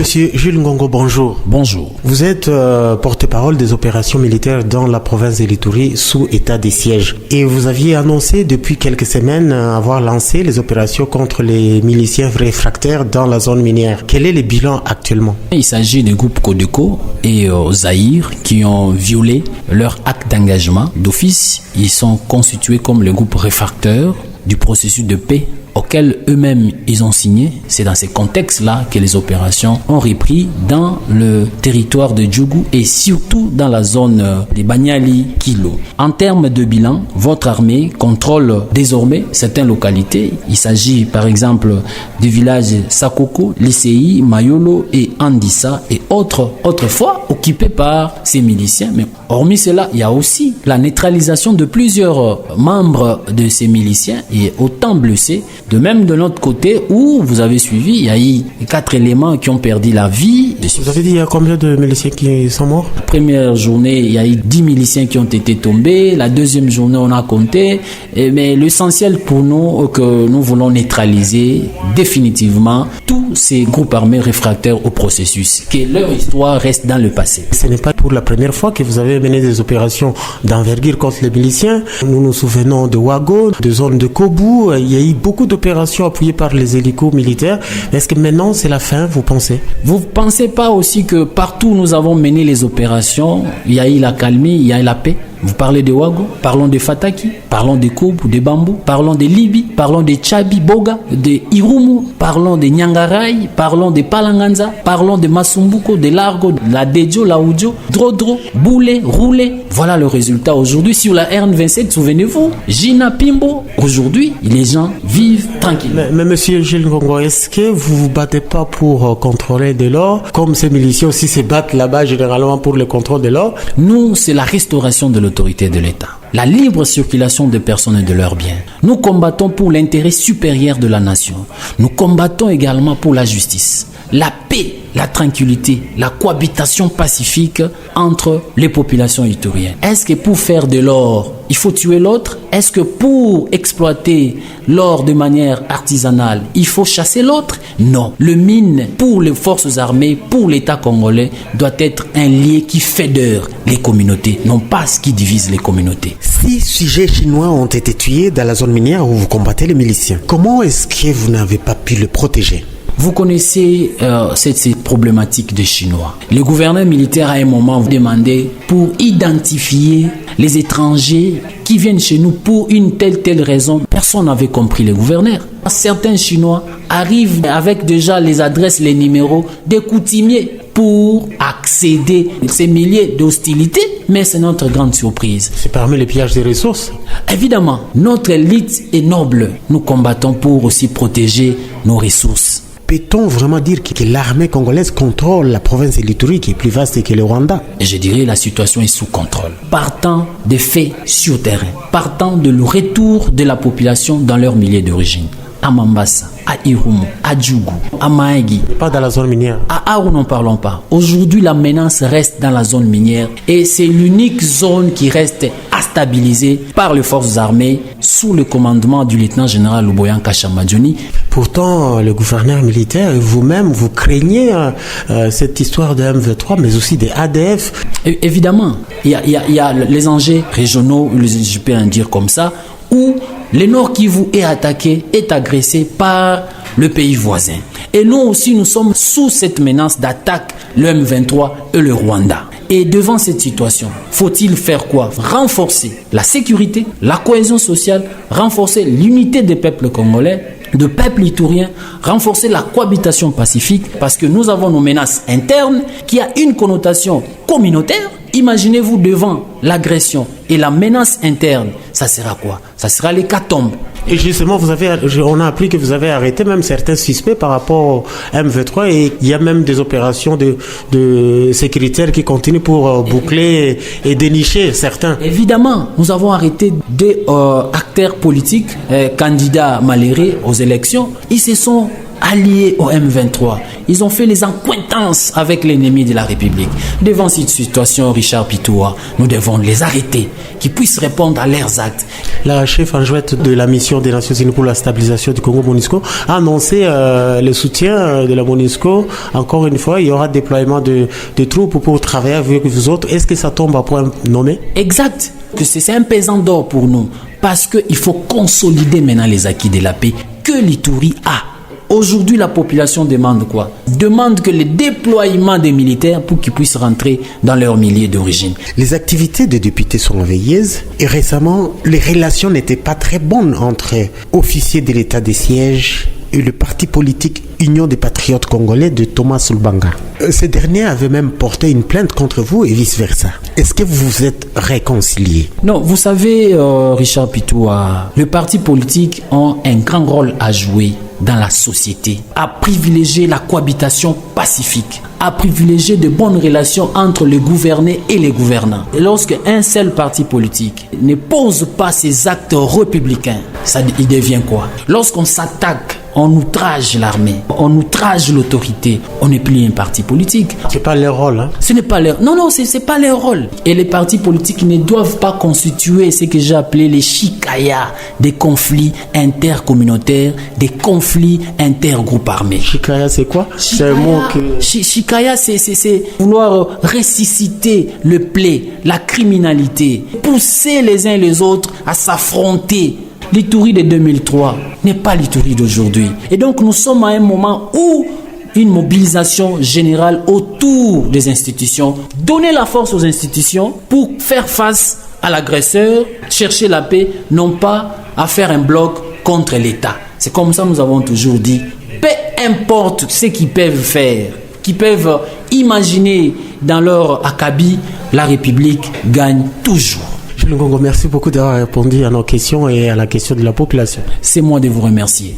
Monsieur Jules Ngongo, bonjour. Bonjour. Vous êtes porte-parole des opérations militaires dans la province de l'Ituri sous état de siège. Et vous aviez annoncé depuis quelques semaines avoir lancé les opérations contre les miliciens réfractaires dans la zone minière. Quel est le bilan actuellement? Il s'agit des groupes Codeco et Zaïre qui ont violé leur acte d'engagement. D'office, ils sont constitués comme le groupe réfractaire du processus de paix auquel eux-mêmes ils ont signé. C'est dans ces contextes-là que les opérations ont repris dans le territoire de Djougou et surtout dans la zone des Banyali Kilo. En termes de bilan, votre armée contrôle désormais certaines localités. Il s'agit par exemple du village Sakoko, Lisei, Mayolo et Andissa et autres autrefois occupés par ces miliciens. Mais hormis cela, il y a aussi la neutralisation de plusieurs membres de ces miliciens et autant blessés. De même de notre côté où vous avez suivi, il y a eu 4 éléments qui ont perdu la vie. Vous avez dit il y a combien de miliciens qui sont morts? La première journée, il y a eu 10 miliciens qui ont été tombés. La deuxième journée, on a compté. Mais l'essentiel pour nous, que nous voulons neutraliser définitivement tous ces groupes armés réfractaires au processus. Que leur histoire reste dans le passé. Ce n'est pas pour la première fois que vous avez mené des opérations d'envergure contre les miliciens. Nous nous souvenons de Ouago, de zone de Kobu. Il y a eu beaucoup d'opérations appuyées par les hélicos militaires. Est-ce que maintenant c'est la fin, vous pensez? Vous ne pensez pas aussi que partout où nous avons mené les opérations, il y a eu la calmie, il y a eu la paix? Vous parlez de Ouago, parlons de Fataki, parlons de Kobu, de Bambou, parlons de Libi, parlons de Tchabi, Boga, de Irumu, parlons de Nyangarai, parlons de Palanganza, parlons de Masumbuko, de Largo, de la Dejo, la Oudjo, Drodro, Boulé, Roulé. Voilà le résultat aujourd'hui sur la RN27, souvenez-vous, Gina Pimbo. Aujourd'hui, les gens vivent tranquillement. Mais monsieur Gilles Ngongo, est-ce que vous vous battez pas pour contrôler de l'or, comme ces miliciens aussi se battent là-bas généralement pour le contrôle de l'or? Nous, c'est la restauration de l'autorité de l'État, la libre circulation des personnes et de leurs biens. Nous combattons pour l'intérêt supérieur de la nation. Nous combattons également pour la justice, la paix, la tranquillité, la cohabitation pacifique entre les populations ituriennes. Est-ce que pour faire de l'or, il faut tuer l'autre? Est-ce que pour exploiter l'or de manière artisanale, il faut chasser l'autre? Non. Le mine pour les forces armées, pour l'État congolais, doit être un lien qui fédère les communautés, non pas ce qui divise les communautés. 6 sujets chinois ont été tués dans la zone minière où vous combattez les miliciens. Comment est-ce que vous n'avez pas pu le protéger? Vous connaissez cette problématique des Chinois. Le gouverneur militaire à un moment demandé pour identifier les étrangers qui viennent chez nous pour une telle raison. Personne n'avait compris le gouverneur. Certains Chinois arrivent avec déjà les adresses, les numéros des coutumiers pour accéder à ces milliers d'hostilités, mais c'est notre grande surprise. C'est parmi les pillages des ressources. Évidemment, notre élite est noble. Nous combattons pour aussi protéger nos ressources. Peut-on vraiment dire que l'armée congolaise contrôle la province de l'Ituri qui est plus vaste que le Rwanda? Je dirais la situation est sous contrôle. Partant des faits sur terrain, partant de le retour de la population dans leur milieu d'origine. À Mambasa, à Irumu, à Djougou, à Maïgi. Pas dans la zone minière. À Aru, n'en parlons pas. Aujourd'hui, la menace reste dans la zone minière et c'est l'unique zone qui reste à stabiliser par les forces armées sous le commandement du lieutenant-général Luboyan Kashamadjoni. Pourtant, le gouverneur militaire et vous-même, vous craignez cette histoire de M23, mais aussi des ADF. Évidemment, il y a les enjeux régionaux, je peux en dire comme ça, où le Nord Kivu est attaqué, est agressé par le pays voisin. Et nous aussi, nous sommes sous cette menace d'attaque, le M23 et le Rwanda. Et devant cette situation, faut-il faire quoi? Renforcer la sécurité, la cohésion sociale, renforcer l'unité des peuples congolais, de peuples ituriens, renforcer la cohabitation pacifique, parce que nous avons nos menaces internes qui a une connotation communautaire. Imaginez-vous devant l'agression et la menace interne, ça sera quoi? Ça sera l'hécatombe. Et justement, on a appris que vous avez arrêté même certains suspects par rapport au M23 et il y a même des opérations de sécuritaires qui continuent pour boucler et dénicher certains. Évidemment, nous avons arrêté des acteurs politiques, candidats malheureux aux élections. Ils se sont alliés au M23. ils ont fait les accointances avec l'ennemi de la République. Devant cette situation, Richard Pitoua, nous devons les arrêter, qu'ils puissent répondre à leurs actes. La chef adjointe de la mission des Nations Unies pour la stabilisation du Congo, MONUSCO, a annoncé le soutien de la MONUSCO. Encore une fois, il y aura déploiement de troupes pour travailler avec vous autres. Est-ce que ça tombe à point nommé? Exact. C'est un pesant d'or pour nous, parce qu'il faut consolider maintenant les acquis de la paix que l'Ituri a. Aujourd'hui, la population demande quoi? Demande que le déploiement des militaires pour qu'ils puissent rentrer dans leur milieu d'origine. Les activités des députés sont veilleuses et récemment, les relations n'étaient pas très bonnes entre officiers de l'état de siège et le parti politique Union des Patriotes Congolais de Thomas Soulbanga. Ce dernier avait même porté une plainte contre vous et vice-versa. Est-ce que vous vous êtes réconciliés? Non, vous savez, Richard Pitoua, le parti politique a un grand rôle à jouer dans la société, à privilégier la cohabitation pacifique, à privilégier de bonnes relations entre les gouvernés et les gouvernants. Et lorsque un seul parti politique ne pose pas ses actes républicains, il devient quoi? Lorsqu'on s'attaque, on outrage l'armée, on outrage l'autorité, on n'est plus un parti politique. C'est pas leur rôle, hein? Ce n'est pas leur... Non, c'est pas leur rôle. Et les partis politiques ne doivent pas constituer ce que j'ai appelé les chikayas, des conflits intercommunautaires, des conflits intergroupes armés. Chikaya, c'est quoi? Chikaya, c'est un mot que... Chikaya, c'est vouloir ressusciter le plaid, la criminalité, pousser les uns les autres à s'affronter. L'Ituri de 2003 n'est pas l'Ituri d'aujourd'hui. Et donc nous sommes à un moment où une mobilisation générale autour des institutions, donner la force aux institutions pour faire face à l'agresseur, chercher la paix, non pas à faire un bloc contre l'État. C'est comme ça que nous avons toujours dit, peu importe ce qu'ils peuvent faire, qu'ils peuvent imaginer dans leur acabit, la République gagne toujours. Jules Ngongo, merci beaucoup d'avoir répondu à nos questions et à la question de la population. C'est moi de vous remercier.